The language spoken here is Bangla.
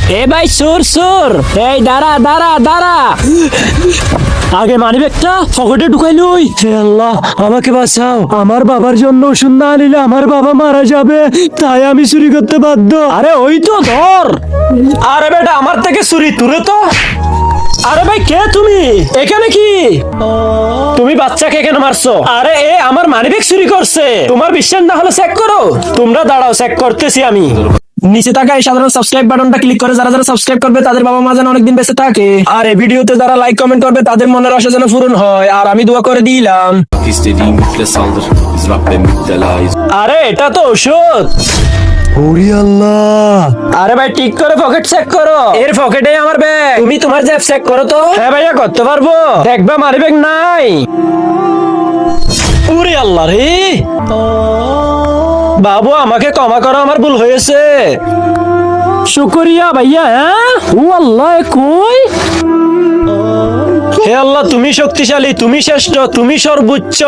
এ ভাই সুর সুর, এই দাঁড়া দাঁড়া দাঁড়া, আগে মানিব্যাগটা পকেটে ঢুকাই লই। হে আল্লাহ, আমাকে বাঁচাও, আমার বাবার জন্য ওষুধ না নিলে আমার বাবা মারা যাবে, তাই আমি চুরি করতে বাধ্য। আরে ওই তো ধর। আরে বেটা, আমার থেকে চুরি তুলে তো। আরে ভাই, কে তুমি? এখানে কি? তুমি বাচ্চাকে কেন মারছো? আরে এ আমার মানিব্যাগ চুরি করছে। তোমার বিশ্বাস না হলে চেক করো। তোমরা দাঁড়াও, চেক করতেছি আমি। নিচে থাকা এই সাধারণ সাবস্ক্রাইব বাটনটা ক্লিক করে যারা যারা সাবস্ক্রাইব করবে তাদের বাবা মা যেন অনেকদিন বেঁচে থাকে, আর এই ভিডিওতে যারা লাইক কমেন্ট করবে তাদের মনের আশা যেন পূরণ হয়, আর আমি দোয়া করে দিলাম। İstediğimizle saldır. Biz Rabb'e müptelayız. আরে এটা তো ঔষধ। ওরে আল্লাহ। আরে ভাই, ঠিক করে পকেট চেক করো। এর পকেটে আমার ব্যাগ। তুমি তোমার জ্যাব চেক করো তো। হ্যাঁ ভাইয়া, করতে পারবো। দেখবা মানি ব্যাগ নাই। ওরে আল্লাহ রে। বাবু, আমাকে ক্ষমা করো, আমার ভুল হয়েছে। শুকরিয়া ভাইয়া। হ্যাঁ, ও আল্লাহ, কই? হে আল্লাহ, তুমি শক্তিশালী, তুমি শ্রেষ্ঠ, তুমি সর্বোচ্চ।